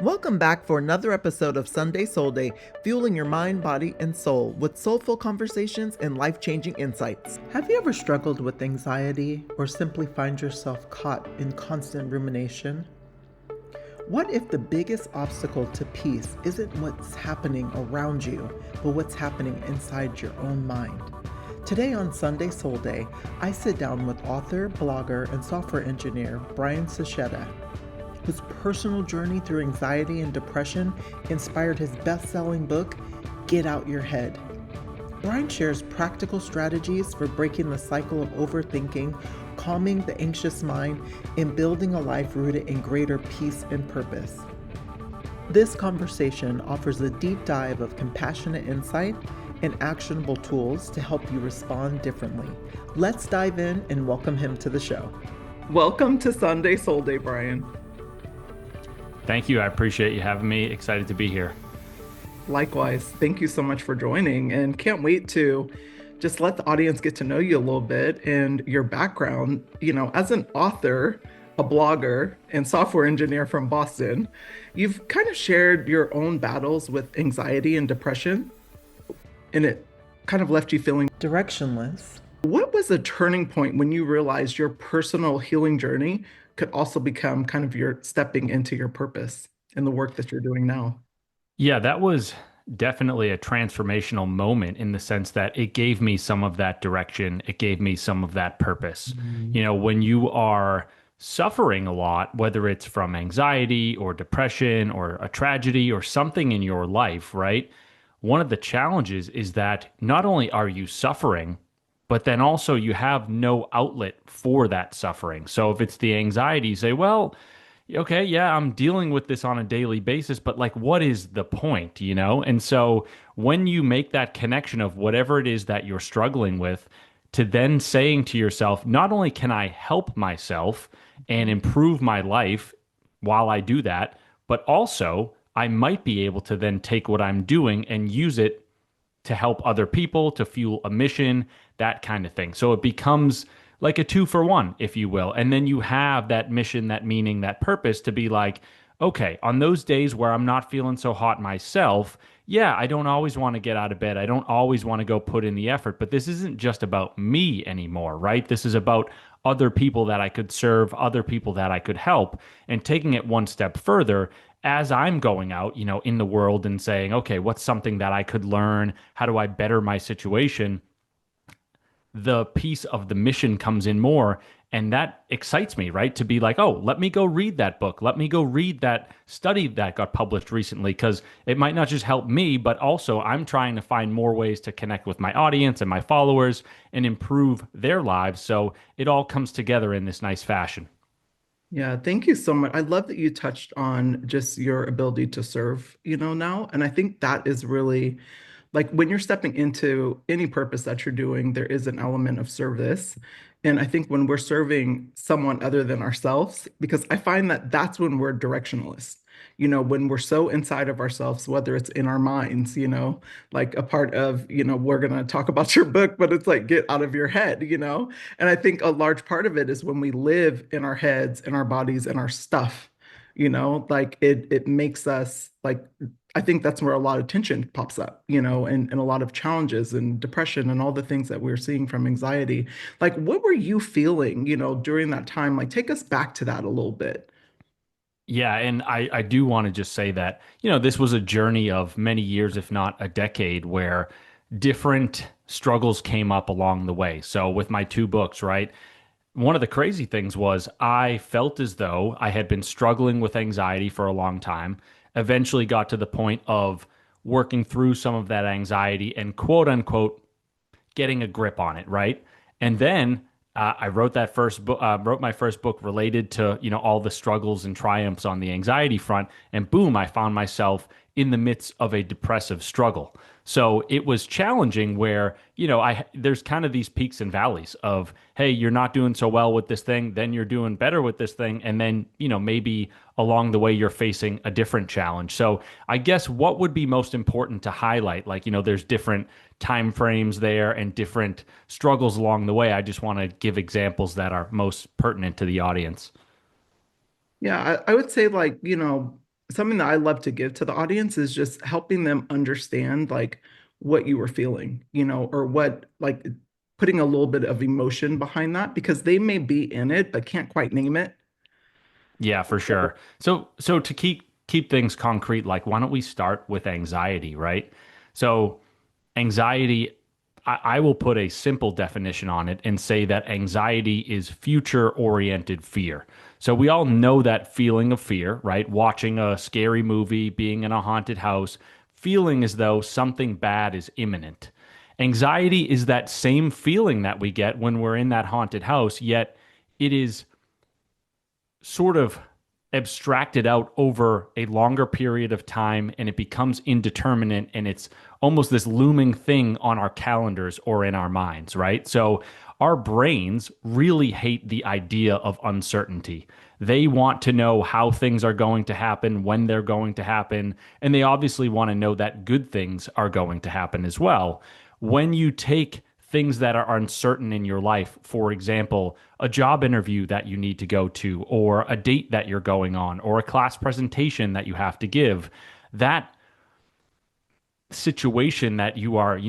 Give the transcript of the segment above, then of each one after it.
Welcome back for another episode of Sunday SoulDay, fueling your mind, body, and soul with soulful conversations and life-changing insights. Have you ever struggled with anxiety or simply find yourself caught in constant rumination? What if the biggest obstacle to peace isn't what's happening around you, but what's happening inside your own mind? Today on Sunday SoulDay, I sit down with author, blogger, and software engineer Brian Sachetta, whose personal journey through anxiety and depression inspired his best-selling book, Get Out Your Head. Brian shares practical strategies for breaking the cycle of overthinking, calming the anxious mind, and building a life rooted in greater peace and purpose. This conversation offers a deep dive of compassionate insight and actionable tools to help you respond differently. Let's dive in and welcome him to the show. Welcome to Sunday SoulDay, Brian. Thank you. I appreciate you having me. Excited to be here. Likewise. Thank you so much for joining, and can't wait to just let the audience get to know you a little bit and your background. You know, as an author, a blogger, and software engineer from Boston, you've kind of shared your own battles with anxiety and depression, and it kind of left you feeling directionless. What was the turning point when you realized your personal healing journey could also become kind of your stepping into your purpose in the work that you're doing now? Yeah, that was definitely a transformational moment in the sense that it gave me some of that direction. It gave me some of that purpose. You know, when you are suffering a lot, whether it's from anxiety or depression or a tragedy or something in your life, right? One of the challenges is that not only are you suffering, but then also you have no outlet for that suffering. So if it's the anxiety, you say, well, okay, yeah, I'm dealing with this on a daily basis, but like, what is the point, you know? And so when you make that connection of whatever it is that you're struggling with, to then saying to yourself, not only can I help myself and improve my life while I do that, but also I might be able to then take what I'm doing and use it to help other people, to fuel a mission, that kind of thing. So it becomes like a 2-for-1, if you will. And then you have that mission, that meaning, that purpose to be like, okay, on those days where I'm not feeling so hot myself, yeah, I don't always want to get out of bed. I don't always want to go put in the effort, but this isn't just about me anymore, right? This is about other people that I could serve, other people that I could help, and taking it one step further as I'm going out, you know, in the world and saying, okay, what's something that I could learn? How do I better my situation? The piece of the mission comes in more. And that excites me, right? To be like, oh, let me go read that book. Let me go read that study that got published recently, because it might not just help me, but also I'm trying to find more ways to connect with my audience and my followers and improve their lives. So it all comes together in this nice fashion. Yeah, thank you so much. I love that you touched on just your ability to serve, now. And I think that is really like when you're stepping into any purpose that you're doing, there is an element of service. And I think when we're serving someone other than ourselves, because I find that that's when we're directionless. When we're so inside of ourselves, whether it's in our minds, like a part of, we're going to talk about your book, but it's like get out of your head. And I think a large part of it is when we live in our heads, in our bodies, and our stuff, like it makes us like, I think that's where a lot of tension pops up, and a lot of challenges and depression and all the things that we're seeing from anxiety. Like, what were you feeling, during that time? Like, take us back to that a little bit. Yeah, and I do want to just say that, you know, this was a journey of many years, if not a decade, where different struggles came up along the way. So with my two books, right? One of the crazy things was I felt as though I had been struggling with anxiety for a long time, eventually got to the point of working through some of that anxiety and quote unquote getting a grip on it, right? And then I wrote that first book, wrote my first book related to, you know, all the struggles and triumphs on the anxiety front, and boom, I found myself in the midst of a depressive struggle. So it was challenging where, you know, I there's kind of these peaks and valleys of, hey, you're not doing so well with this thing, then you're doing better with this thing, and then, you know, maybe along the way you're facing a different challenge. So I guess what would be most important to highlight, like, you know, there's different time frames there and different struggles along the way. I just want to give examples that are most pertinent to the audience. Yeah, I would say like, something that I love to give to the audience is just helping them understand like what you were feeling, or what like putting a little bit of emotion behind that because they may be in it but can't quite name it. Yeah, for sure. So to keep things concrete, like why don't we start with anxiety, right? So anxiety, I will put a simple definition on it and say that anxiety is future-oriented fear. So we all know that feeling of fear, right? Watching a scary movie, being in a haunted house, feeling as though something bad is imminent. Anxiety is that same feeling that we get when we're in that haunted house, yet it is sort of abstracted out over a longer period of time and it becomes indeterminate and it's almost this looming thing on our calendars or in our minds, right? So our brains really hate the idea of uncertainty. They want to know how things are going to happen, when they're going to happen, and they obviously want to know that good things are going to happen as well. When you take things that are uncertain in your life, for example, a job interview that you need to go to, or a date that you're going on, or a class presentation that you have to give, that situation that you are,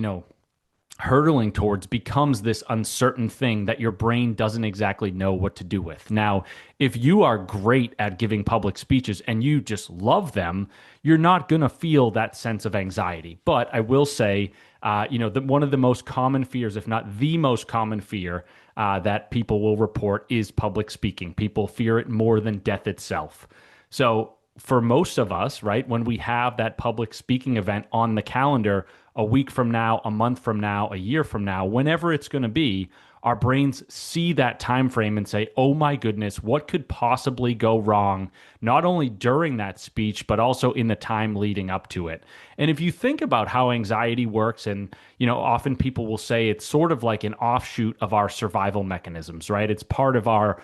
hurtling towards becomes this uncertain thing that your brain doesn't exactly know what to do with. Now, if you are great at giving public speeches and you just love them, you're not going to feel that sense of anxiety. But I will say, one of the most common fears, if not the most common fear, that people will report is public speaking. People fear it more than death itself. So, for most of us, right, when we have that public speaking event on the calendar a week from now, a month from now, a year from now, whenever it's going to be, our brains see that time frame and say, "Oh my goodness, what could possibly go wrong not only during that speech but also in the time leading up to it?" And if you think about how anxiety works, and often people will say it's sort of like an offshoot of our survival mechanisms, right? It's part of our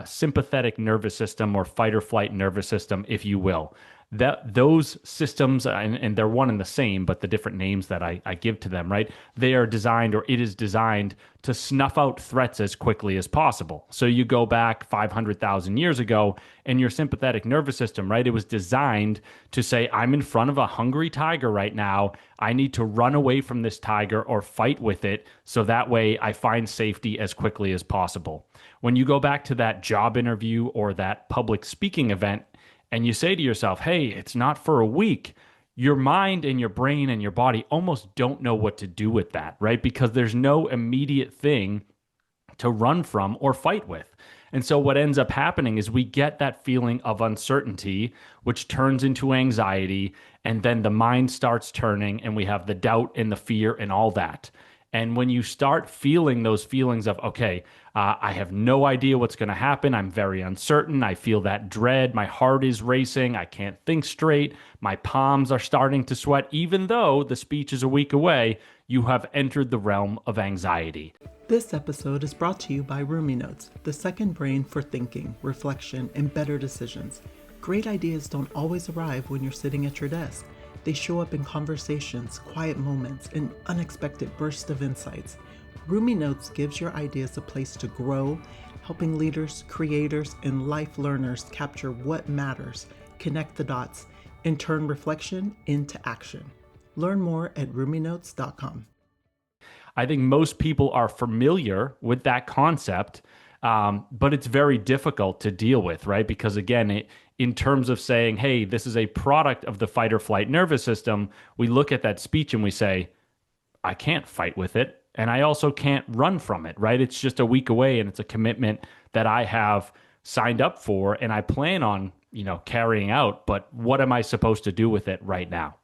sympathetic nervous system or fight or flight nervous system, if you will. That those systems, and they're one and the same, but the different names that I give to them, right? They are designed, or it is designed to snuff out threats as quickly as possible. So you go back 500,000 years ago, and your sympathetic nervous system, right? It was designed to say, I'm in front of a hungry tiger right now. I need to run away from this tiger or fight with it, so that way I find safety as quickly as possible. When you go back to that job interview or that public speaking event, and you say to yourself, hey, it's not for a week, your mind and your brain and your body almost don't know what to do with that, right? Because there's no immediate thing to run from or fight with. And so what ends up happening is we get that feeling of uncertainty, which turns into anxiety, and then the mind starts turning, and we have the doubt and the fear and all that. And when you start feeling those feelings of, okay, I have no idea what's going to happen. I'm very uncertain. I feel that dread. My heart is racing. I can't think straight. My palms are starting to sweat. Even though the speech is a week away, you have entered the realm of anxiety. This episode is brought to you by Rumi Notes, the second brain for thinking, reflection, and better decisions. Great ideas don't always arrive when you're sitting at your desk. They show up in conversations, quiet moments, and unexpected bursts of insights. Rumi Notes gives your ideas a place to grow, helping leaders, creators, and life learners capture what matters, connect the dots, and turn reflection into action. Learn more at ruminotes.com. I think most people are familiar with that concept, but it's very difficult to deal with, right? Because again, in terms of saying, hey, this is a product of the fight or flight nervous system, we look at that speech and we say, I can't fight with it. And I also can't run from it, right? It's just a week away and it's a commitment that I have signed up for and I plan on, carrying out. But what am I supposed to do with it right now?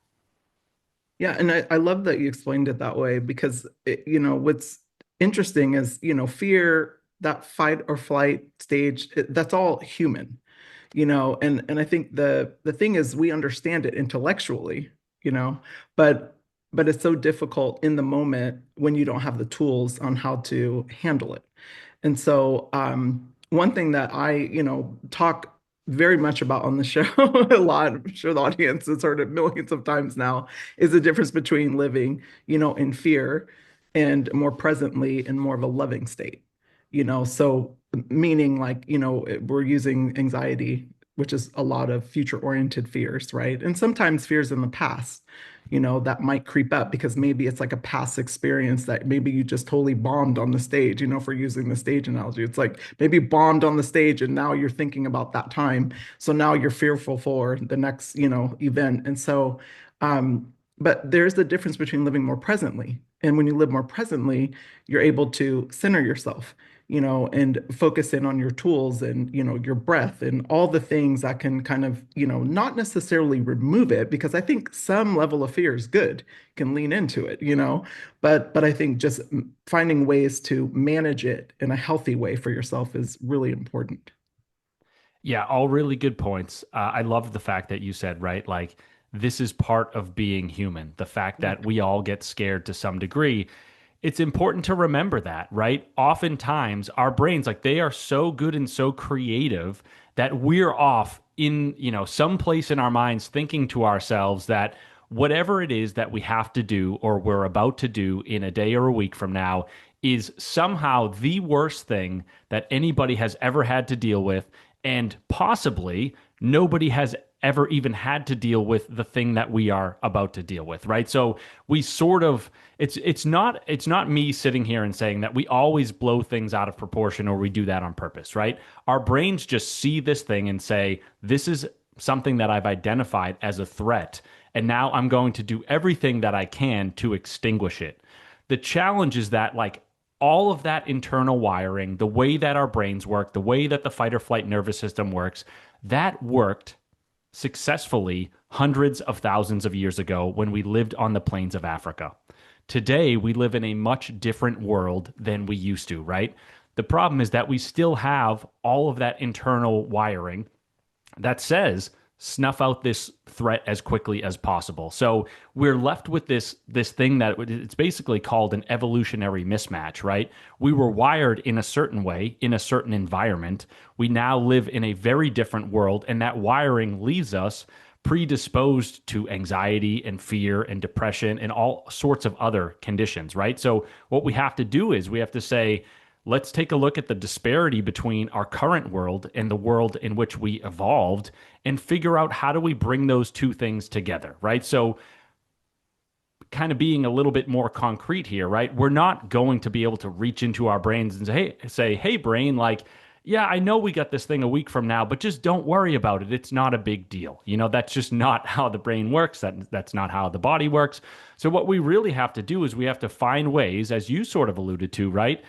Yeah, and I love that you explained it that way because what's interesting is fear, that fight or flight stage, that's all human, and I think the thing is we understand it intellectually, but it's so difficult in the moment when you don't have the tools on how to handle it. And so one thing that I talk very much about on the show a lot, I'm sure the audience has heard it millions of times now, is the difference between living, in fear and more presently in more of a loving state. So meaning like, we're using anxiety which is a lot of future oriented fears, right? And sometimes fears in the past, that might creep up because maybe it's like a past experience that maybe you just totally bombed on the stage, if we're using the stage analogy. It's like maybe bombed on the stage and now you're thinking about that time. So now you're fearful for the next, event. And so, but there's the difference between living more presently. And when you live more presently, you're able to center yourself, and focus in on your tools and, your breath and all the things that can kind of, not necessarily remove it, because I think some level of fear is good, can lean into it, but I think just finding ways to manage it in a healthy way for yourself is really important. Yeah, all really good points. I love the fact that you said, right, like this is part of being human. The fact that we all get scared to some degree. It's important to remember that, right? Oftentimes, our brains, like they are so good and so creative that we're off in, some place in our minds thinking to ourselves that whatever it is that we have to do or we're about to do in a day or a week from now is somehow the worst thing that anybody has ever had to deal with. And possibly nobody has ever even had to deal with the thing that we are about to deal with, right? So we sort of it's not me sitting here and saying that we always blow things out of proportion or we do that on purpose, right? Our brains just see this thing and say, this is something that I've identified as a threat, and now I'm going to do everything that I can to extinguish it. The challenge is that like all of that internal wiring, the way that our brains work, the way that the fight or flight nervous system works, that worked successfully hundreds of thousands of years ago when we lived on the plains of Africa. Today, we live in a much different world than we used to, right? The problem is that we still have all of that internal wiring that says snuff out this threat as quickly as possible. So we're left with this thing that it's basically called an evolutionary mismatch, right? We were wired in a certain way in a certain environment. We now live in a very different world, and that wiring leaves us predisposed to anxiety and fear and depression and all sorts of other conditions, right? So what we have to do is we have to say, let's take a look at the disparity between our current world and the world in which we evolved and figure out how do we bring those two things together, right? So kind of being a little bit more concrete here, right? We're not going to be able to reach into our brains and hey brain, like, yeah, I know we got this thing a week from now, but just don't worry about it. It's not a big deal. That's just not how the brain works. That's not how the body works. So what we really have to do is we have to find ways, as you sort of alluded to, right?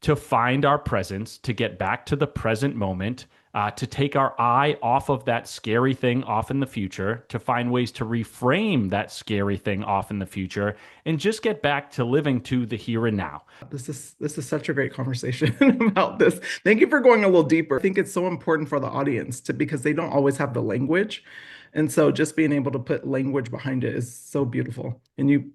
To find our presence, to get back to the present moment, to take our eye off of that scary thing off in the future, to find ways to reframe that scary thing off in the future, and just get back to living to the here and now. This is such a great conversation about this. Thank you for going a little deeper. I think it's so important for the audience because they don't always have the language. And so just being able to put language behind it is so beautiful. And you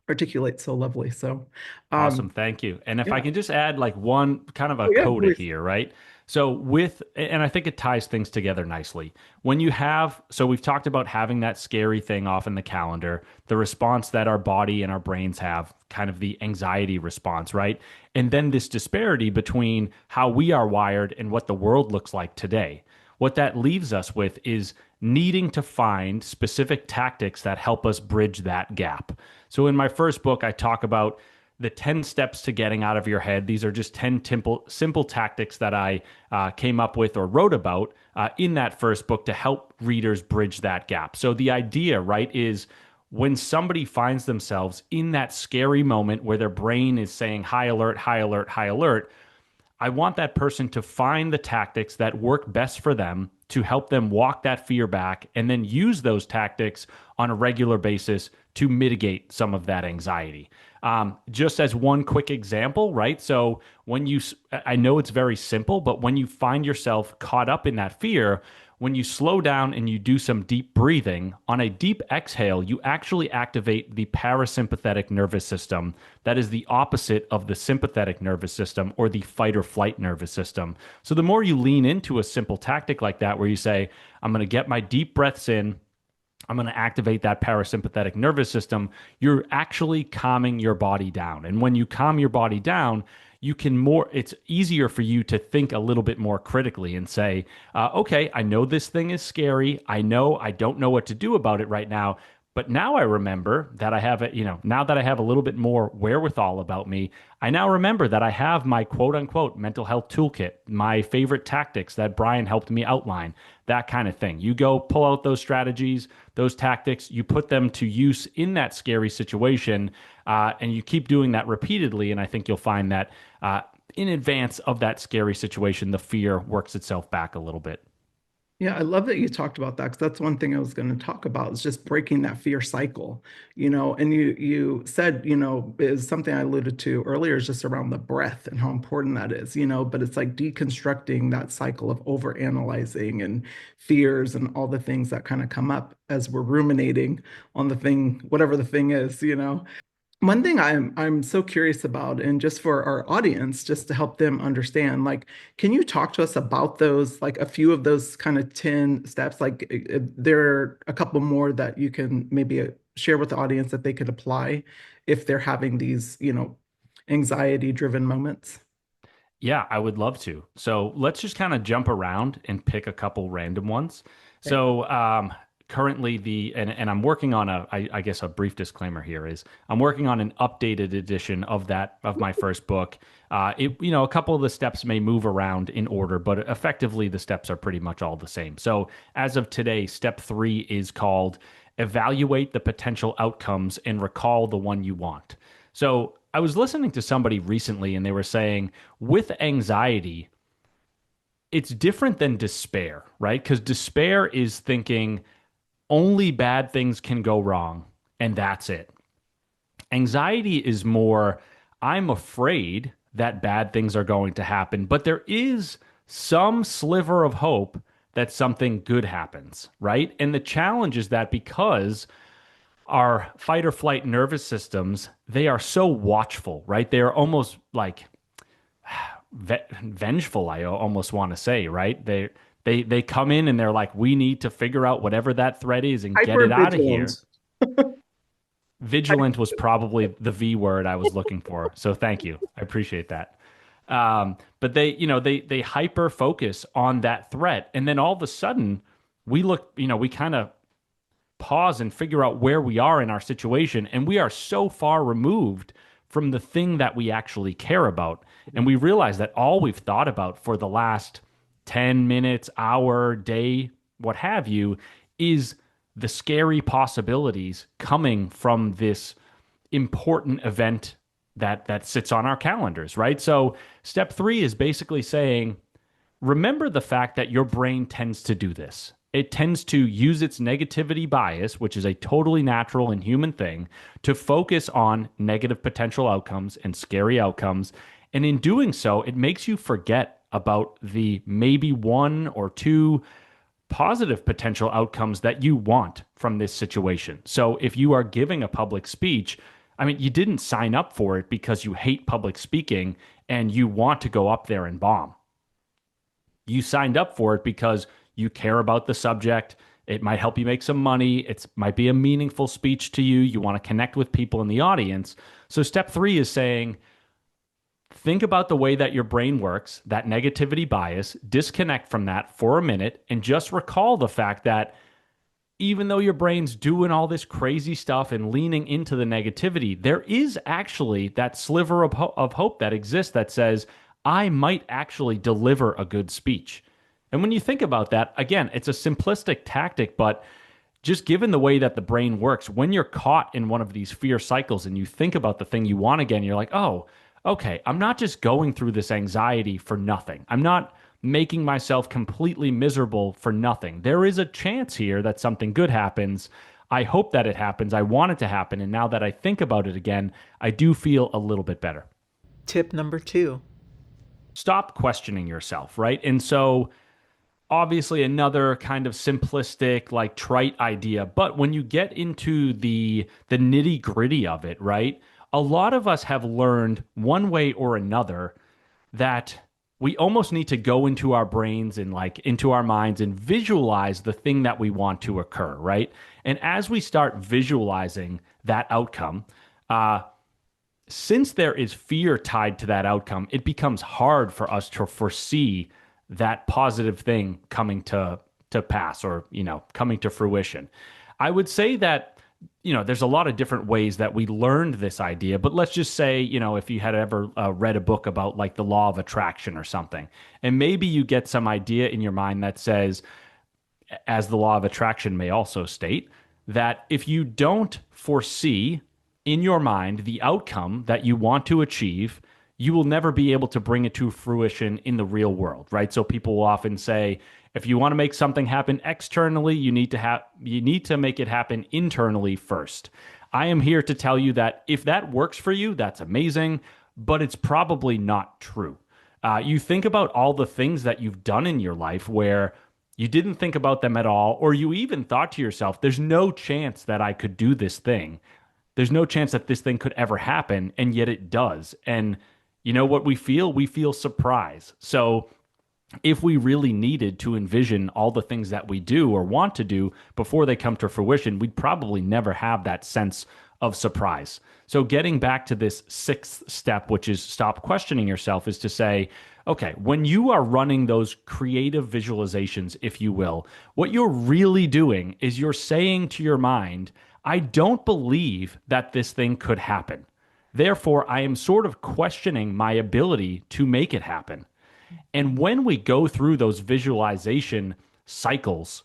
articulate so lovely. So, Awesome. Thank you. And if I yeah. can just add like one kind of a Oh, yeah, coda please. here, right? And I think it ties things together nicely. So we've talked about having that scary thing off in the calendar, the response that our body and our brains have, kind of the anxiety response, right? And then this disparity between how we are wired and what the world looks like today. What that leaves us with is needing to find specific tactics that help us bridge that gap. So in my first book, I talk about the 10 steps to getting out of your head. These are just 10 simple tactics that I came up with or wrote about in that first book to help readers bridge that gap. So the idea, right, is when somebody finds themselves in that scary moment where their brain is saying high alert, high alert, high alert, I want that person to find the tactics that work best for them to help them walk that fear back and then use those tactics on a regular basis to mitigate some of that anxiety. Just as one quick example, right? So I know it's very simple, but when you find yourself caught up in that fear, when you slow down and you do some deep breathing, on a deep exhale, you actually activate the parasympathetic nervous system. That is the opposite of the sympathetic nervous system or the fight or flight nervous system. So the more you lean into a simple tactic like that, where you say, I'm going to get my deep breaths in, I'm going to activate that parasympathetic nervous system, you're actually calming your body down. And when you calm your body down, you can more, it's easier for you to think a little bit more critically and say, okay, I know this thing is scary. I know I don't know what to do about it right now. But now I remember that I have a, now that I have a little bit more wherewithal about me, I now remember that I have my quote unquote mental health toolkit, my favorite tactics that Brian helped me outline, that kind of thing. You go pull out those strategies, those tactics, you put them to use in that scary situation, and you keep doing that repeatedly. And I think you'll find that in advance of that scary situation, the fear works itself back a little bit. Yeah, I love that you talked about that because that's one thing I was going to talk about is just breaking that fear cycle, and you said, is something I alluded to earlier is just around the breath and how important that is, but it's like deconstructing that cycle of overanalyzing and fears and all the things that kind of come up as we're ruminating on the thing, whatever the thing is. One thing I'm so curious about, and just for our audience, just to help them understand, like, can you talk to us about those, like a few of those kind of 10 steps? Like, there are a couple more that you can maybe share with the audience that they could apply if they're having these, anxiety-driven moments. Yeah, I would love to. So let's just kind of jump around and pick a couple random ones. Okay. So currently and I'm working on I guess a brief disclaimer here is I'm working on an updated edition of my first book. A couple of the steps may move around in order, but effectively the steps are pretty much all the same. So as of today, step 3 is called evaluate the potential outcomes and recall the one you want. So I was listening to somebody recently and they were saying with anxiety, it's different than despair, right? Because despair is thinking only bad things can go wrong and that's it. Anxiety is more, I'm afraid that bad things are going to happen, but there is some sliver of hope that something good happens, right? And the challenge is that because our fight or flight nervous systems, they are so watchful, right? They are almost like vengeful, I almost want to say, right? They come in and they're like, we need to figure out whatever that threat is and get it Hyper out of here. vigilant. Vigilant was probably the V word I was looking for. So thank you. I appreciate that. But they hyper focus on that threat. And then all of a sudden we kind of pause and figure out where we are in our situation. And we are so far removed from the thing that we actually care about. And we realize that all we've thought about for the last 10 minutes, hour, day, what have you, is the scary possibilities coming from this important event that sits on our calendars, right? So step 3 is basically saying, remember the fact that your brain tends to do this. It tends to use its negativity bias, which is a totally natural and human thing, to focus on negative potential outcomes and scary outcomes. And in doing so, it makes you forget about the maybe 1 or 2 positive potential outcomes that you want from this situation. So if you are giving a public speech, I mean, you didn't sign up for it because you hate public speaking and you want to go up there and bomb. You signed up for it because you care about the subject. It might help you make some money. It might be a meaningful speech to you. You want to connect with people in the audience. So step 3 is saying, think about the way that your brain works, that negativity bias, disconnect from that for a minute, and just recall the fact that even though your brain's doing all this crazy stuff and leaning into the negativity, there is actually that sliver of hope that exists that says, I might actually deliver a good speech. And when you think about that, again, it's a simplistic tactic, but just given the way that the brain works, when you're caught in one of these fear cycles and you think about the thing you want again, you're like, oh, okay, I'm not just going through this anxiety for nothing. I'm not making myself completely miserable for nothing. There is a chance here that something good happens. I hope that it happens. I want it to happen. And now that I think about it again, I do feel a little bit better. Tip number 2. Stop questioning yourself, right? And so obviously another kind of simplistic, like trite idea, but when you get into the nitty-gritty of it, right? A lot of us have learned one way or another that we almost need to go into our brains and like into our minds and visualize the thing that we want to occur, right? And as we start visualizing that outcome, since there is fear tied to that outcome, it becomes hard for us to foresee that positive thing coming to pass, or, coming to fruition. I would say that, there's a lot of different ways that we learned this idea, but let's just say, if you had ever read a book about like the law of attraction or something, and maybe you get some idea in your mind that says, as the law of attraction may also state, that if you don't foresee in your mind the outcome that you want to achieve, you will never be able to bring it to fruition in the real world, right? So people will often say, if you want to make something happen externally, you need to make it happen internally first. I am here to tell you that if that works for you, that's amazing, but it's probably not true. You think about all the things that you've done in your life where you didn't think about them at all, or you even thought to yourself, there's no chance that I could do this thing. There's no chance that this thing could ever happen, and yet it does. And you know what we feel? We feel surprise. So if we really needed to envision all the things that we do or want to do before they come to fruition, we'd probably never have that sense of surprise. So getting back to this sixth step, which is stop questioning yourself, is to say, okay, when you are running those creative visualizations, if you will, what you're really doing is you're saying to your mind, I don't believe that this thing could happen. Therefore, I am sort of questioning my ability to make it happen. And when we go through those visualization cycles,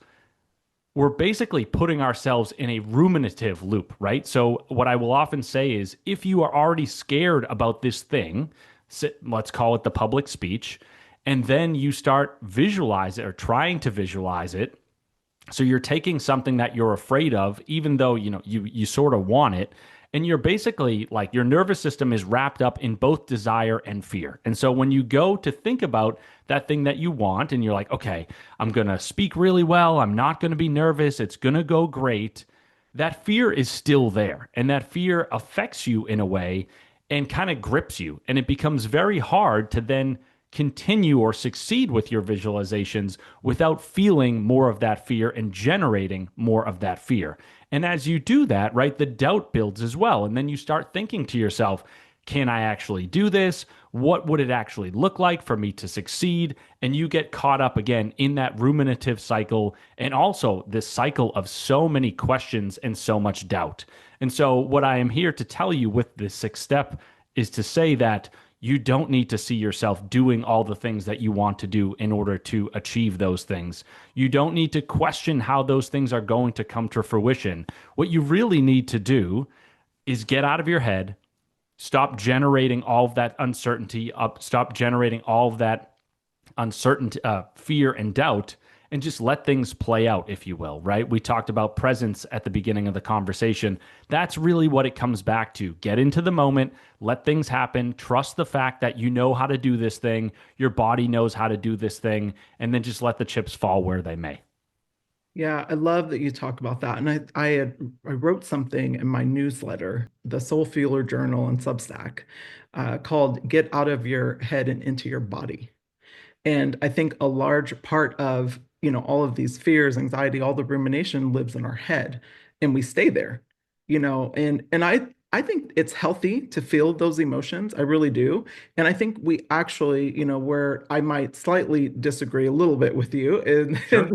we're basically putting ourselves in a ruminative loop, right? So, what I will often say is if you are already scared about this thing, let's call it the public speech, and then you start visualize it or trying to visualize it. So you're taking something that you're afraid of, even though you sort of want it, and you're basically like your nervous system is wrapped up in both desire and fear. And so when you go to think about that thing that you want, and you're like, okay, I'm going to speak really well, I'm not going to be nervous, it's going to go great, that fear is still there. And that fear affects you in a way and kind of grips you. And it becomes very hard to then continue or succeed with your visualizations without feeling more of that fear and generating more of that fear. And as you do that, right, the doubt builds as well. And then you start thinking to yourself, can I actually do this? What would it actually look like for me to succeed? And you get caught up again in that ruminative cycle, and also this cycle of so many questions and so much doubt. And so what I am here to tell you with this sixth step is to say that you don't need to see yourself doing all the things that you want to do in order to achieve those things. You don't need to question how those things are going to come to fruition. What you really need to do is get out of your head, stop generating all of that uncertainty, stop generating all of that uncertainty, fear and doubt, and just let things play out, if you will, right? We talked about presence at the beginning of the conversation. That's really what it comes back to. Get into the moment, let things happen, trust the fact that you know how to do this thing, your body knows how to do this thing, and then just let the chips fall where they may. Yeah, I love that you talk about that. And I wrote something in my newsletter, the Soul Fueler Journal and Substack, called "Get Out of Your Head and Into Your Body." And I think a large part of, all of these fears, anxiety, all the rumination lives in our head, and we stay there, and I think it's healthy to feel those emotions. I really do. And I think we actually, where I might slightly disagree a little bit with you, Sure.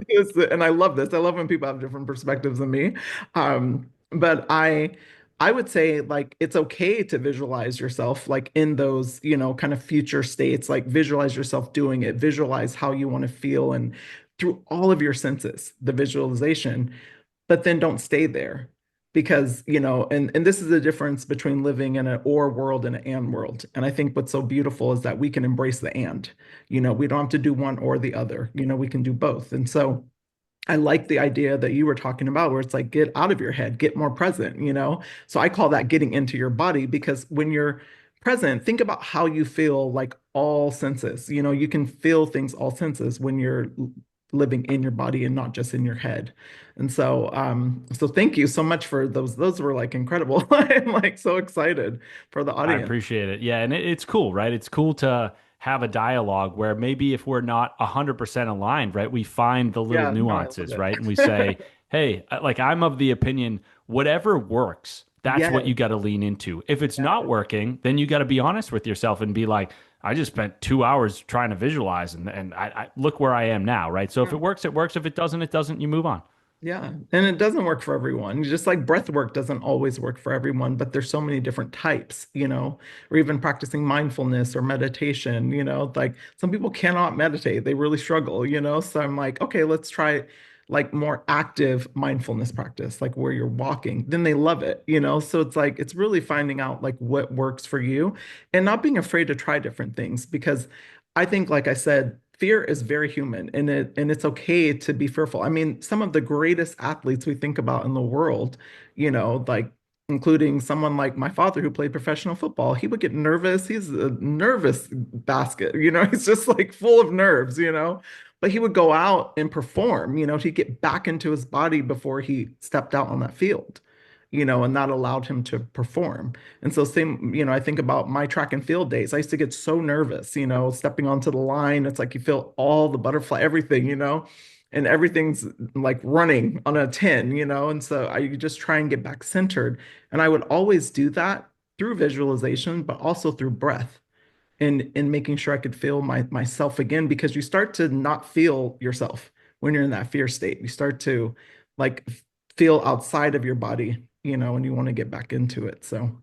and I love this. I love when people have different perspectives than me. But I would say like it's okay to visualize yourself like in those, kind of future states, like visualize yourself doing it, visualize how you want to feel and through all of your senses, the visualization, but then don't stay there because, and this is the difference between living in an or world and an and world. And I think what's so beautiful is that we can embrace the and, we don't have to do one or the other, we can do both. And so I like the idea that you were talking about where it's like get out of your head, get more present, So I call that getting into your body because when you're present, think about how you feel like all senses. You can feel things all senses when you're living in your body and not just in your head. And so thank you so much for those. Those were like incredible. I'm like so excited for the I audience. appreciate it. Yeah, and it's cool, right? It's cool to have a dialogue where maybe if we're not 100% aligned, right, we find the little Yeah, no, I love nuances, right? And we say, it. hey, like I'm of the opinion, whatever works That's what Yes. you got to lean into. If it's not working, then you got to be honest with yourself and be like, I just spent 2 hours trying to visualize and I look where I am now, right? So if it works, it works. If it doesn't, it doesn't. You move on. Yeah, and it doesn't work for everyone. Just like breath work doesn't always work for everyone, but there's so many different types, or even practicing mindfulness or meditation, like some people cannot meditate. They really struggle. So I'm like, okay, let's try like more active mindfulness practice, like where you're walking. Then they love it. So it's like it's really finding out like what works for you and not being afraid to try different things because I think, like I said, fear is very human and it's okay to be fearful. I mean, some of the greatest athletes we think about in the world, like including someone like my father who played professional football, he would get nervous. He's a nervous basket, he's just like full of nerves. But he would go out and perform, he'd get back into his body before he stepped out on that field, and that allowed him to perform. And so same, I think about my track and field days. I used to get so nervous, stepping onto the line. It's like you feel all the butterfly, everything, and everything's like running on a 10. And so I just try and get back centered. And I would always do that through visualization, but also through breath and making sure I could feel myself again because you start to not feel yourself when you're in that fear state. You start to like feel outside of your body, and you want to get back into it. So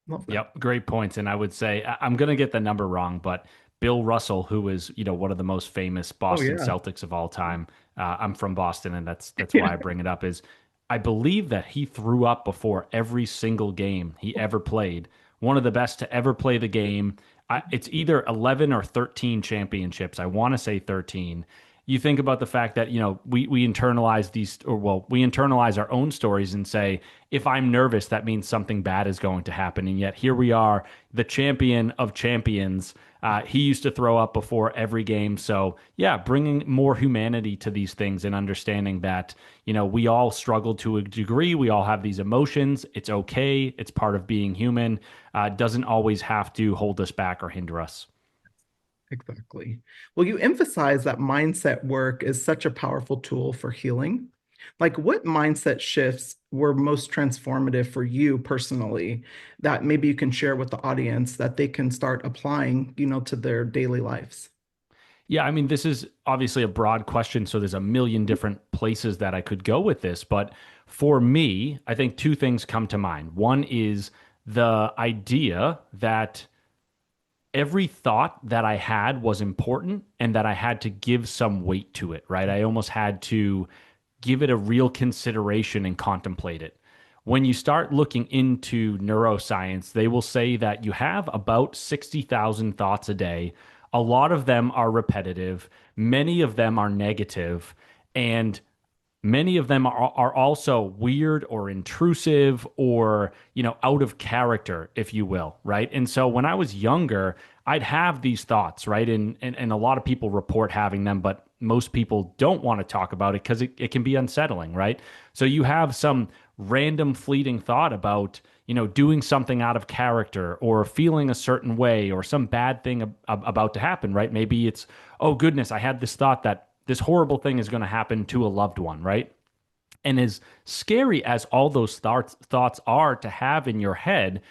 love that. Yep, great points. And I would say I'm going to get the number wrong, but Bill Russell, who is one of the most famous Oh Boston yeah. Celtics of all time. I'm from Boston, and that's why I bring it up. Is I believe that he threw up before every single game he ever played. One of the best to ever play the game. It's either 11 or 13 championships. I want to say 13. You think about the fact that we internalize these, or well, we internalize our own stories and say, if I'm nervous, that means something bad is going to happen. And yet here we are, the champion of champions. He used to throw up before every game. So yeah, bringing more humanity to these things and understanding that we all struggle to a degree. We all have these emotions. It's okay. It's part of being human. Doesn't always have to hold us back or hinder us. Exactly. Well, you emphasize that mindset work is such a powerful tool for healing. Like, what mindset shifts were most transformative for you personally that maybe you can share with the audience that they can start applying, to their daily lives? Yeah, I mean, this is obviously a broad question, so there's a million different places that I could go with this. But for me, I think two things come to mind. One is the idea that every thought that I had was important and that I had to give some weight to it, right? I almost had to give it a real consideration and contemplate it. When you start looking into neuroscience, they will say that you have about 60,000 thoughts a day. A lot of them are repetitive, many of them are negative, and many of them are also weird or intrusive or out of character, if you will, right? And so when I was younger, I'd have these thoughts, right? And a lot of people report having them, but most people don't want to talk about it because it can be unsettling, right? So you have some random fleeting thought about doing something out of character or feeling a certain way or some bad thing about to happen, right? Maybe it's, oh goodness, I had this thought that this horrible thing is going to happen to a loved one, right? And as scary as all those thoughts are to have in your head,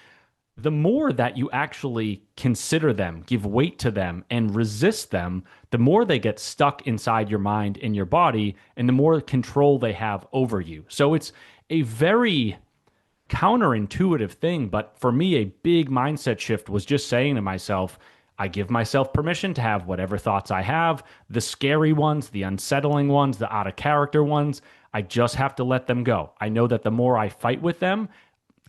the more that you actually consider them, give weight to them, and resist them, the more they get stuck inside your mind and your body, and the more control they have over you. So it's a very counterintuitive thing. But for me, a big mindset shift was just saying to myself, I give myself permission to have whatever thoughts I have, the scary ones, the unsettling ones, the out of character ones. I just have to let them go. I know that the more I fight with them,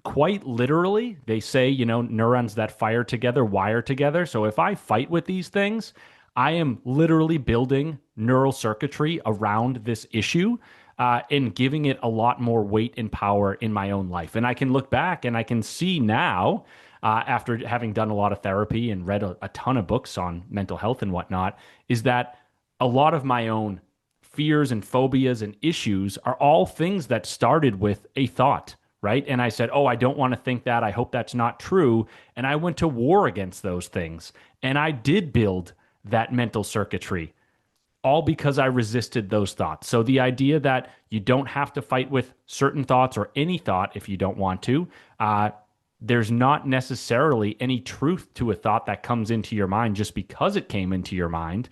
quite literally, they say, neurons that fire together wire together. So if I fight with these things, I am literally building neural circuitry around this issue and giving it a lot more weight and power in my own life. And I can look back and I can see now, after having done a lot of therapy and read a ton of books on mental health and whatnot, is that a lot of my own fears and phobias and issues are all things that started with a thought, right? And I said, oh, I don't want to think that. I hope that's not true. And I went to war against those things. And I did build that mental circuitry. all because I resisted those thoughts. So the idea that you don't have to fight with certain thoughts or any thought if you don't want to, uh, there's not necessarily any truth to a thought that comes into your mind just because it came into your mind.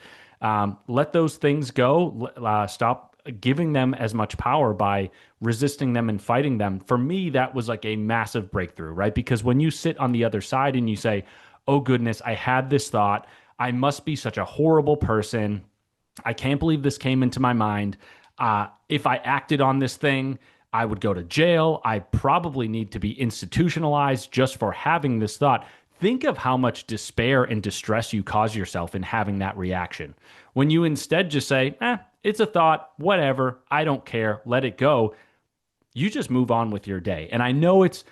Let those things go. Stop giving them as much power by resisting them and fighting them. For me, that was like a massive breakthrough, right? Because when you sit on the other side and you say, oh goodness, I had this thought, I must be such a horrible person. I can't believe this came into my mind. If I acted on this thing, I would go to jail. I probably need to be institutionalized just for having this thought. Think of how much despair and distress you cause yourself in having that reaction. When you instead just say, it's a thought, whatever, I don't care, let it go, you just move on with your day. And I know it's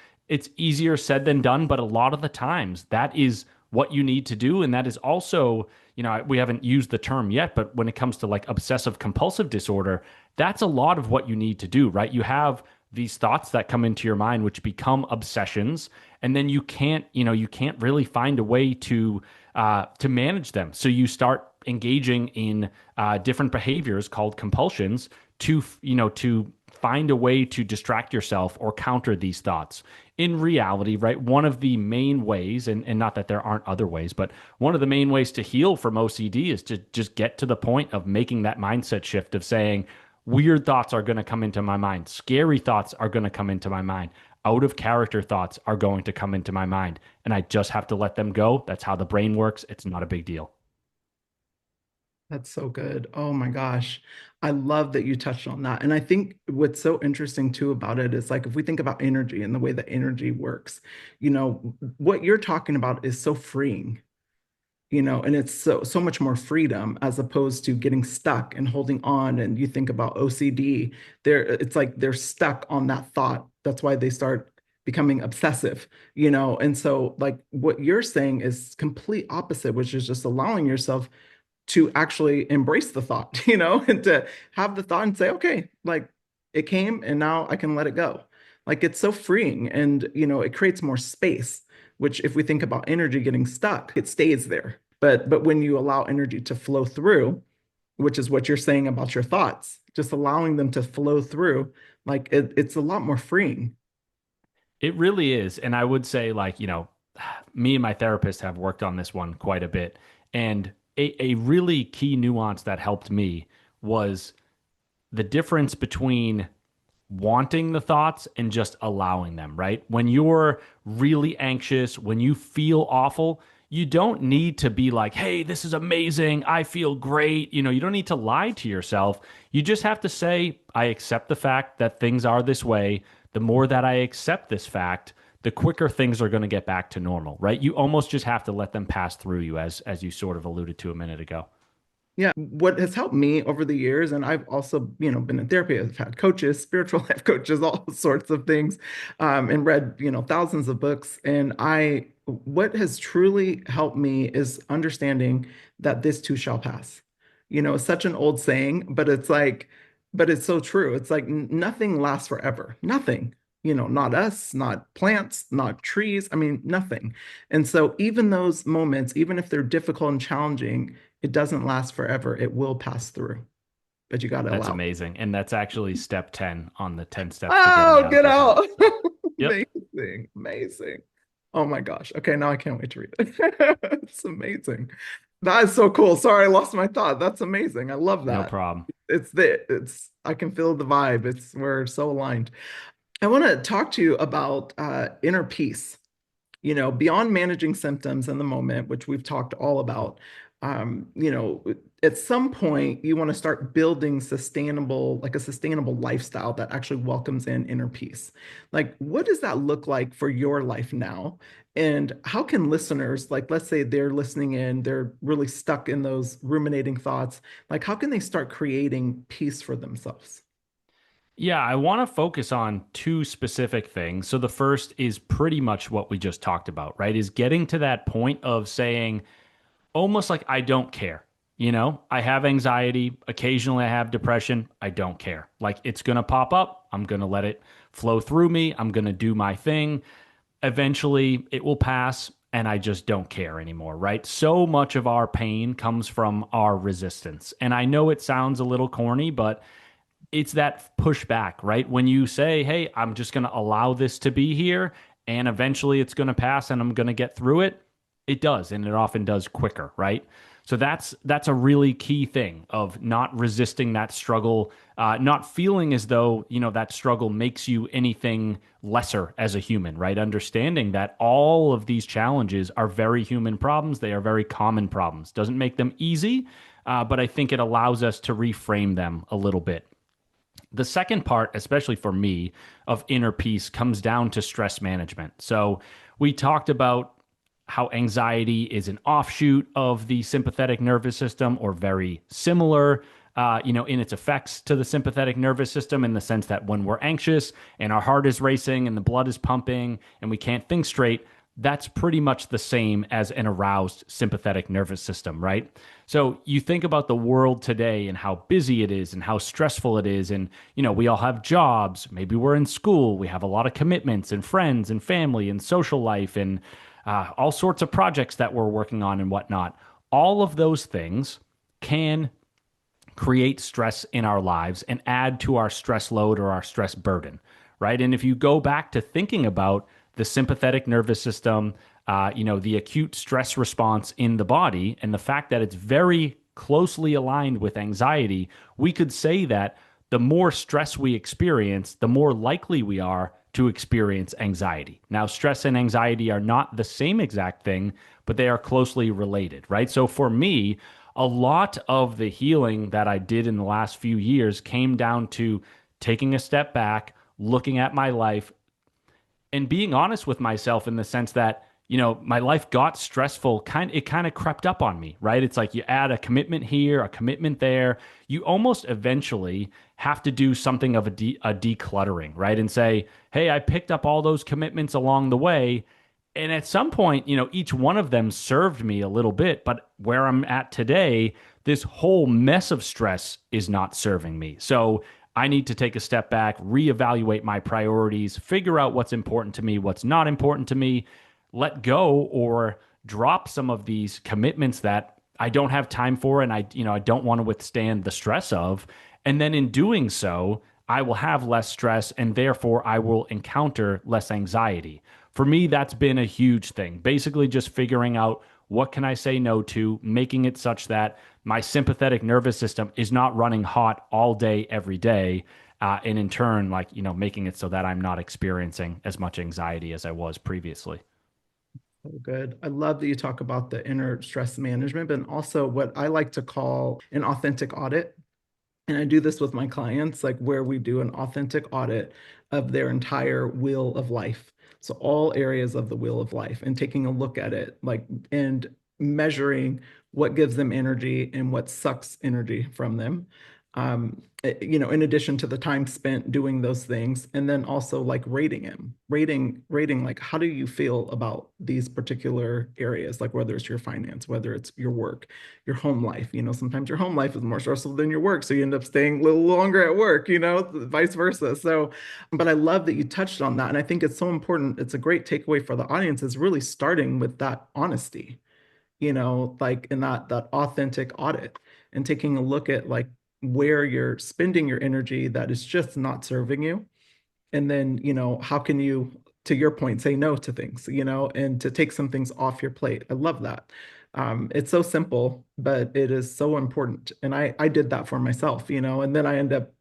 easier said than done, but a lot of the times that is what you need to do. And that is also, we haven't used the term yet, but when it comes to like obsessive compulsive disorder, that's a lot of what you need to do, right? You have these thoughts that come into your mind, which become obsessions, and then you can't really find a way to manage them. So you start engaging in different behaviors called compulsions to find a way to distract yourself or counter these thoughts. In reality, right, one of the main ways, and not that there aren't other ways, but one of the main ways to heal from OCD is to just get to the point of making that mindset shift of saying, weird thoughts are going to come into my mind, scary thoughts are going to come into my mind, out of character thoughts are going to come into my mind, and I just have to let them go. That's how the brain works. It's not a big deal. That's so good. Oh my gosh. I love that you touched on that. And I think what's so interesting too about it is like if we think about energy and the way that energy works, what you're talking about is so freeing, and it's so much more freedom as opposed to getting stuck and holding on. And you think about OCD, it's like they're stuck on that thought. That's why they start becoming obsessive, and so like what you're saying is complete opposite, which is just allowing yourself to actually embrace the thought, and to have the thought and say, okay, like it came and now I can let it go. Like it's so freeing and, it creates more space, which if we think about energy getting stuck, it stays there. But when you allow energy to flow through, which is what you're saying about your thoughts, just allowing them to flow through, like it's a lot more freeing. It really is. And I would say, like, me and my therapist have worked on this one quite a bit. And a really key nuance that helped me was the difference between wanting the thoughts and just allowing them, right? When you're really anxious, when you feel awful, you don't need to be like, hey, this is amazing. I feel great. You don't need to lie to yourself. You just have to say, I accept the fact that things are this way. The more that I accept this fact, the quicker things are going to get back to normal, right? You almost just have to let them pass through you, as you sort of alluded to a minute ago. Yeah, what has helped me over the years, and I've also, been in therapy, I've had coaches, spiritual life coaches, all sorts of things, and read, thousands of books. And what has truly helped me is understanding that this too shall pass. It's such an old saying, but it's so true. It's like nothing lasts forever. Nothing. Not us, not plants, not trees. I mean, nothing. And so even those moments, even if they're difficult and challenging, it doesn't last forever. It will pass through, but you got to That's allow. amazing. And that's actually step 10 on the 10 steps to getting Oh, out of get a rut. out. So, yep, Amazing. Amazing. Oh my gosh. Okay, now I can't wait to read it. It's amazing. That is so cool. Sorry, I lost my thought. That's amazing. I love no that. problem. I can feel the vibe. We're so aligned. I want to talk to you about inner peace, beyond managing symptoms in the moment, which we've talked all about. um, you know, at some point you want to start building like a sustainable lifestyle that actually welcomes in inner peace. Like, what does that look like for your life now? And how can listeners, like, let's say they're listening in, they're really stuck in those ruminating thoughts, like, how can they start creating peace for themselves? Yeah, I want to focus on two specific things. So the first is pretty much what we just talked about, right? Is getting to that point of saying, almost like I don't care. I have anxiety. Occasionally I have depression. I don't care. Like it's going to pop up. I'm going to let it flow through me. I'm going to do my thing. Eventually it will pass. and I just don't care anymore, right? So much of our pain comes from our resistance. And I know it sounds a little corny, but it's that pushback, right? When you say, hey, I'm just going to allow this to be here and eventually it's going to pass and I'm going to get through it, it does. And it often does quicker, right? So that's a really key thing of not resisting that struggle, not feeling as though, that struggle makes you anything lesser as a human, right? Understanding that all of these challenges are very human problems. They are very common problems. Doesn't make them easy, but I think it allows us to reframe them a little bit. The second part, especially for me, of inner peace comes down to stress management. So we talked about how anxiety is an offshoot of the sympathetic nervous system or very similar, in its effects to the sympathetic nervous system in the sense that when we're anxious and our heart is racing and the blood is pumping and we can't think straight, that's pretty much the same as an aroused sympathetic nervous system, right? So you think about the world today and how busy it is and how stressful it is. And, we all have jobs. Maybe we're in school. We have a lot of commitments and friends and family and social life and all sorts of projects that we're working on and whatnot. All of those things can create stress in our lives and add to our stress load or our stress burden, right? And if you go back to thinking about the sympathetic nervous system, the acute stress response in the body, and the fact that it's very closely aligned with anxiety, we could say that the more stress we experience, the more likely we are to experience anxiety. Now, stress and anxiety are not the same exact thing, but they are closely related, right? So for me, a lot of the healing that I did in the last few years came down to taking a step back, looking at my life, and being honest with myself in the sense that my life got stressful. It kind of crept up on me, right? It's like you add a commitment here, a commitment there. You almost eventually have to do something of a decluttering, right? And say, hey, I picked up all those commitments along the way. And at some point, each one of them served me a little bit. But where I'm at today, this whole mess of stress is not serving me. So I need to take a step back, reevaluate my priorities, figure out what's important to me, what's not important to me, let go or drop some of these commitments that I don't have time for and I don't want to withstand the stress of. And then in doing so, I will have less stress and therefore I will encounter less anxiety. For me, that's been a huge thing. Basically just figuring out what can I say no to, making it such that my sympathetic nervous system is not running hot all day, every day. And in turn, making it so that I'm not experiencing as much anxiety as I was previously. So good. I love that you talk about the inner stress management, but also what I like to call an authentic audit. And I do this with my clients, like where we do an authentic audit of their entire wheel of life. So all areas of the wheel of life and taking a look at it, and measuring what gives them energy and what sucks energy from them. In addition to the time spent doing those things, and then also like rating, like how do you feel about these particular areas, like whether it's your finance, whether it's your work, your home life. Sometimes your home life is more stressful than your work, so you end up staying a little longer at work, vice versa. So, but I love that you touched on that, and I think it's so important. It's a great takeaway for the audience, is really starting with that honesty, like in that authentic audit and taking a look at like where you're spending your energy that is just not serving you. And then, how can you, to your point, say no to things, and to take some things off your plate. I love that. It's so simple, but it is so important. And I did that for myself, and then I end up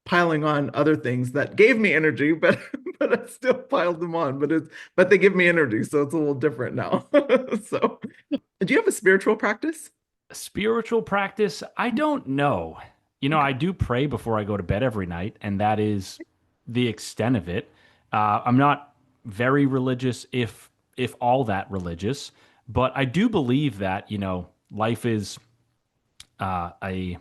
piling on other things that gave me energy, but but I still piled them on. But they give me energy, so it's a little different now. So, do you have a spiritual practice? Spiritual practice, I don't know. Okay. I do pray before I go to bed every night, and that is the extent of it. I'm not very religious, if all that religious, but I do believe that life is a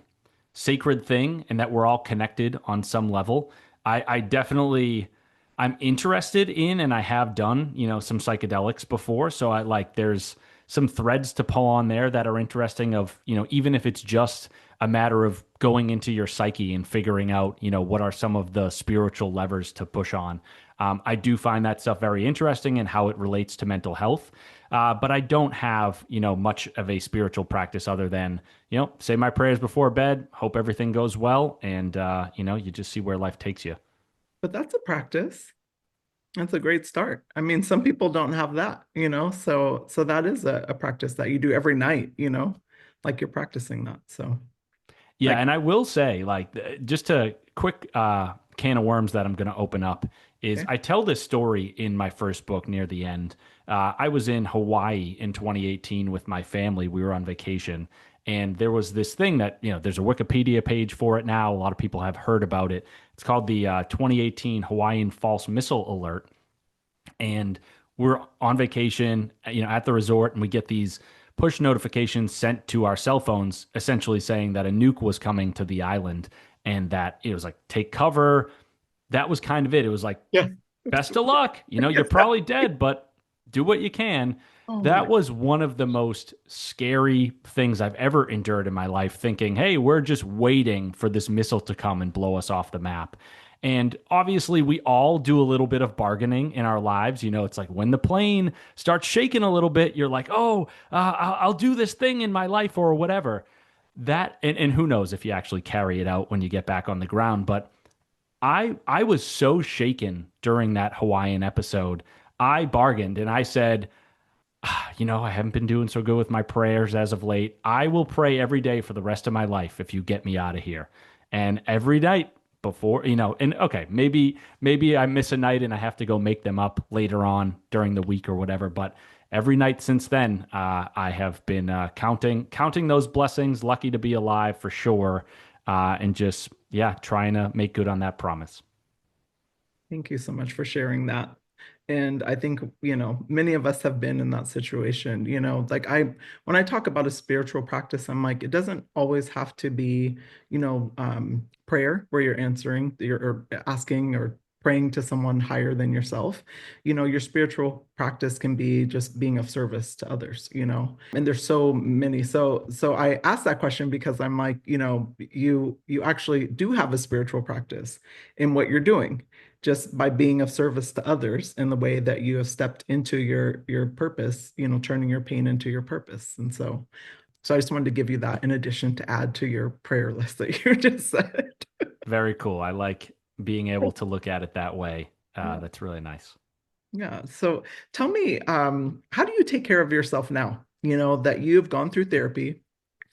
sacred thing, and that we're all connected on some level. I definitely I'm interested in, and I have done some psychedelics before, so there's some threads to pull on there that are interesting. Of even if it's just a matter of going into your psyche and figuring out, what are some of the spiritual levers to push on. I do find that stuff very interesting and how it relates to mental health. But I don't have, much of a spiritual practice other than, say my prayers before bed, hope everything goes well, and, you just see where life takes you. But that's a practice. That's a great start. I mean, some people don't have that, so that is a practice that you do every night, like you're practicing that. So Yeah, like, and I will say, like, just a quick can of worms that I'm going to open up is okay. I tell this story in my first book near the end. I was in Hawaii in 2018 with my family. We were on vacation, and there was this thing that, there's a Wikipedia page for it now. A lot of people have heard about it. It's called the 2018 Hawaiian False Missile Alert. And we're on vacation, at the resort, and we get these push notifications sent to our cell phones, essentially saying that a nuke was coming to the island, and that it was like, take cover. That was kind of it. It was like, Yeah. best of luck. You're probably dead, but do what you can. Oh That my. was one of the most scary things I've ever endured in my life, thinking, hey, we're just waiting for this missile to come and blow us off the map. And obviously, we all do a little bit of bargaining in our lives. It's like when the plane starts shaking a little bit, you're like, oh, I'll do this thing in my life or whatever. And who knows if you actually carry it out when you get back on the ground. But I was so shaken during that Hawaiian episode. I bargained and I said, I haven't been doing so good with my prayers as of late. I will pray every day for the rest of my life if you get me out of here. And every night before, and okay, maybe I miss a night and I have to go make them up later on during the week or whatever. But every night since then, I have been counting those blessings, lucky to be alive for sure, and just yeah, trying to make good on that promise. Thank you so much for sharing that. And I think, many of us have been in that situation, like when I talk about a spiritual practice, I'm like, it doesn't always have to be, prayer where you're answering, or asking or praying to someone higher than yourself. Your spiritual practice can be just being of service to others, and there's so many. So I asked that question because I'm like, you actually do have a spiritual practice in what you're doing just by being of service to others in the way that you have stepped into your purpose, turning your pain into your purpose. And so I just wanted to give you that in addition to add to your prayer list that you just said. Very cool. I like being able to look at it that way. That's really nice. Yeah. So tell me, how do you take care of yourself now? That you've gone through therapy,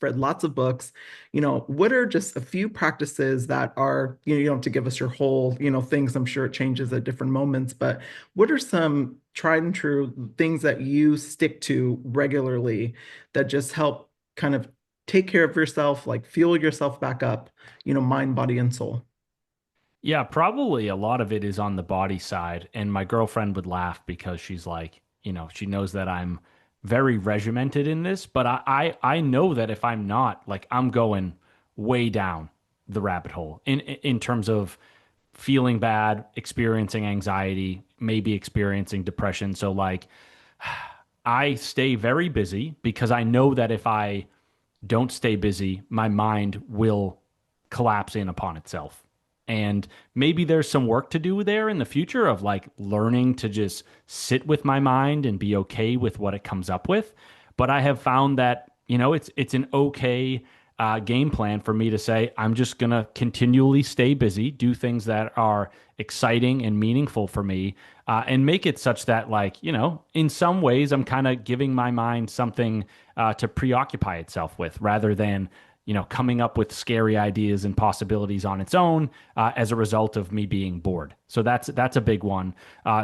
read lots of books. What are just a few practices that are, you don't have to give us your whole, things. I'm sure it changes at different moments, but what are some tried and true things that you stick to regularly that just help kind of take care of yourself, like fuel yourself back up, mind, body, and soul? Yeah, probably a lot of it is on the body side. And my girlfriend would laugh because she's like, she knows that I'm very regimented in this, but I know that if I'm not, like I'm going way down the rabbit hole in terms of feeling bad, experiencing anxiety, maybe experiencing depression. So like I stay very busy because I know that if I don't stay busy, my mind will collapse in upon itself. And maybe there's some work to do there in the future of like learning to just sit with my mind and be okay with what it comes up with. But I have found that, it's an okay game plan for me to say, I'm just going to continually stay busy, do things that are exciting and meaningful for me, and make it such that, like, in some ways, I'm kind of giving my mind something to preoccupy itself with rather than, coming up with scary ideas and possibilities on its own as a result of me being bored. So that's a big one.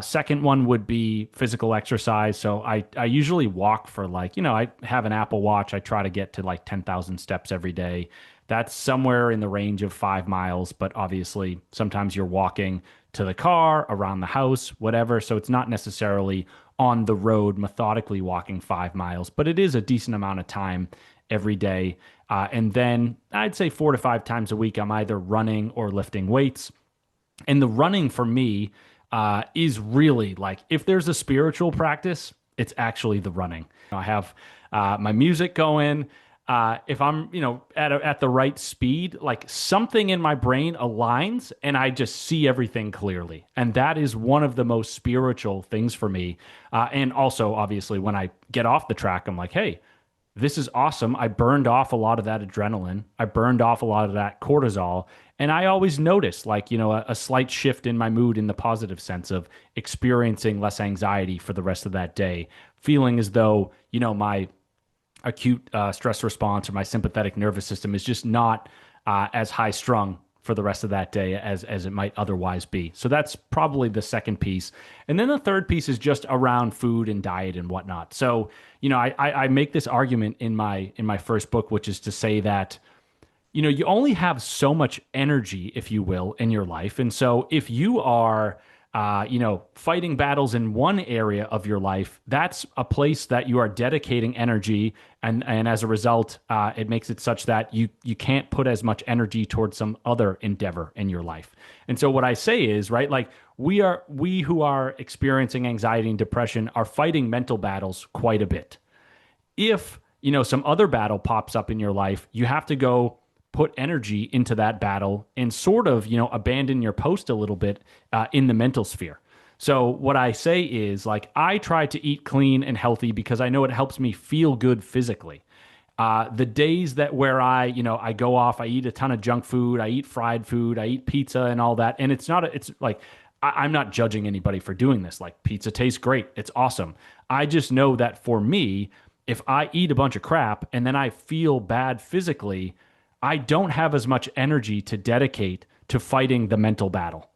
Second one would be physical exercise. So I usually walk for like, I have an Apple Watch. I try to get to like 10,000 steps every day. That's somewhere in the range of 5 miles, but obviously sometimes you're walking to the car, around the house, whatever. So it's not necessarily on the road methodically walking 5 miles, but it is a decent amount of time every day. And then I'd say 4 to 5 times a week, I'm either running or lifting weights. And the running for me is really like if there's a spiritual practice, it's actually the running. I have my music going. if I'm, at the right speed, like something in my brain aligns and I just see everything clearly. And that is one of the most spiritual things for me. And also, obviously, when I get off the track, I'm like, hey, this is awesome. I burned off a lot of that adrenaline. I burned off a lot of that cortisol. And I always notice, like, a slight shift in my mood in the positive sense of experiencing less anxiety for the rest of that day, feeling as though, my acute stress response or my sympathetic nervous system is just not as high strung for the rest of that day as it might otherwise be. So that's probably the second piece. And then the third piece is just around food and diet and whatnot. So, I make this argument in my first book, which is to say that you only have so much energy, if you will, in your life. And so if you are, fighting battles in one area of your life, that's a place that you are dedicating energy. And as a result, it makes it such that you can't put as much energy towards some other endeavor in your life. And so what I say is, right, like we who are experiencing anxiety and depression are fighting mental battles quite a bit. If some other battle pops up in your life, you have to go put energy into that battle and sort of abandon your post a little bit in the mental sphere. So what I say is, like, I try to eat clean and healthy because I know it helps me feel good physically. The days that where I go off, I eat a ton of junk food, I eat fried food, I eat pizza and all that, and it's like I'm not judging anybody for doing this. Like, pizza tastes great, it's awesome. I just know that for me, if I eat a bunch of crap and then I feel bad physically, I don't have as much energy to dedicate to fighting the mental battle.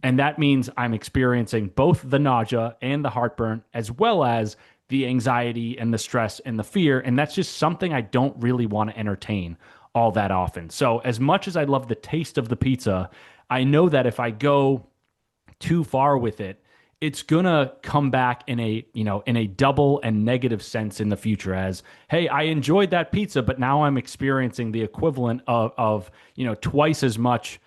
And that means I'm experiencing both the nausea and the heartburn, as well as the anxiety and the stress and the fear. And that's just something I don't really want to entertain all that often. So, as much as I love the taste of the pizza, I know that if I go too far with it, it's gonna come back in a double and negative sense in the future as, hey, I enjoyed that pizza, but now I'm experiencing the equivalent of twice as much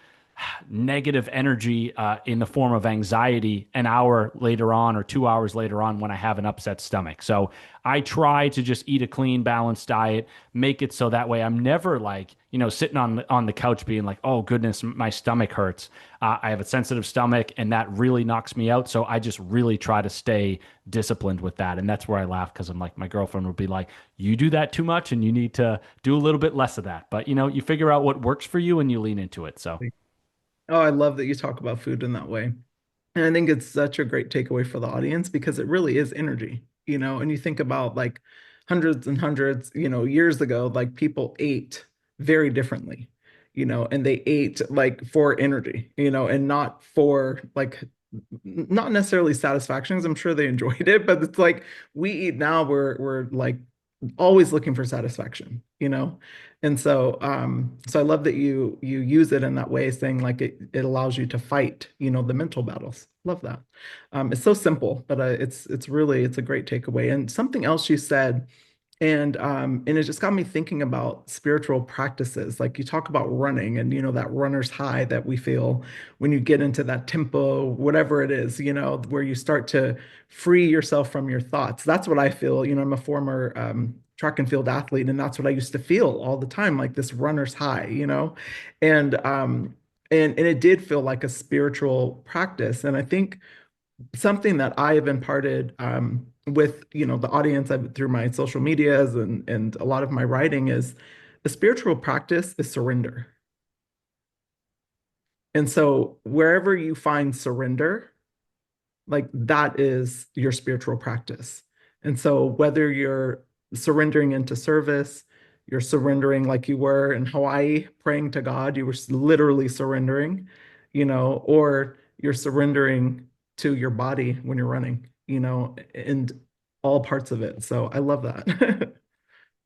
negative energy in the form of anxiety an hour later on or 2 hours later on when I have an upset stomach. So I try to just eat a clean, balanced diet, make it so that way I'm never like, sitting on the couch being like, oh goodness, my stomach hurts. I have a sensitive stomach and that really knocks me out. So I just really try to stay disciplined with that. And that's where I laugh because I'm like, my girlfriend would be like, you do that too much and you need to do a little bit less of that. But you figure out what works for you and you lean into it. So. Oh, I love that you talk about food in that way. And I think it's such a great takeaway for the audience because it really is energy, and you think about like hundreds and hundreds, years ago, like people ate very differently, and they ate like for energy, and not for like not necessarily satisfaction, 'cause I'm sure they enjoyed it, but it's like we eat now, we're like always looking for satisfaction, And so I love that you use it in that way, saying like it allows you to fight, the mental battles. Love that. It's so simple, but it's a great takeaway. And something else you said, and it just got me thinking about spiritual practices. Like you talk about running and that runner's high that we feel when you get into that tempo, whatever it is, where you start to free yourself from your thoughts. That's what I feel. I'm a former track and field athlete, and that's what I used to feel all the time, like this runner's high, and and it did feel like a spiritual practice. And I think something that I have imparted with the audience through my social medias and a lot of my writing is the spiritual practice is surrender. And so wherever you find surrender, like that is your spiritual practice. And so whether you're surrendering into service, you're surrendering like you were in Hawaii praying to God, you were literally surrendering, or you're surrendering to your body when you're running, and all parts of it. So I love that.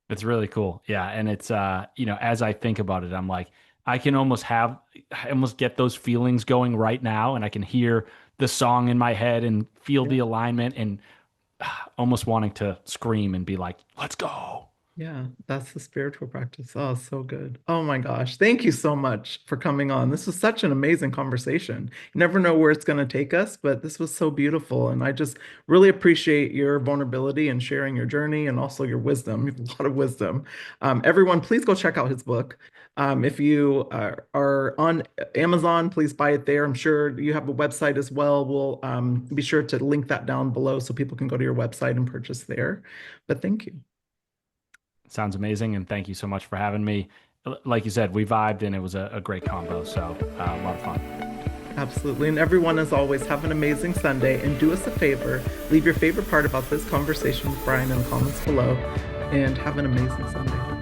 It's really cool. Yeah. And it's, as I think about it, I'm like, I almost get those feelings going right now. And I can hear the song in my head and feel Yeah. the alignment and almost wanting to scream and be like, let's go. Yeah, that's the spiritual practice. Oh, so good. Oh my gosh. Thank you so much for coming on. This was such an amazing conversation. You never know where it's going to take us, but this was so beautiful. And I just really appreciate your vulnerability and sharing your journey and also your wisdom. You have a lot of wisdom. Everyone, please go check out his book. If you are on Amazon, please buy it there. I'm sure you have a website as well. We'll be sure to link that down below so people can go to your website and purchase there. But thank you. Sounds amazing, and thank you so much for having me. Like you said, we vibed, and it was a great combo. So a lot of fun. Absolutely. And everyone, as always, have an amazing Sunday and do us a favor. Leave your favorite part about this conversation with Brian in the comments below and have an amazing Sunday.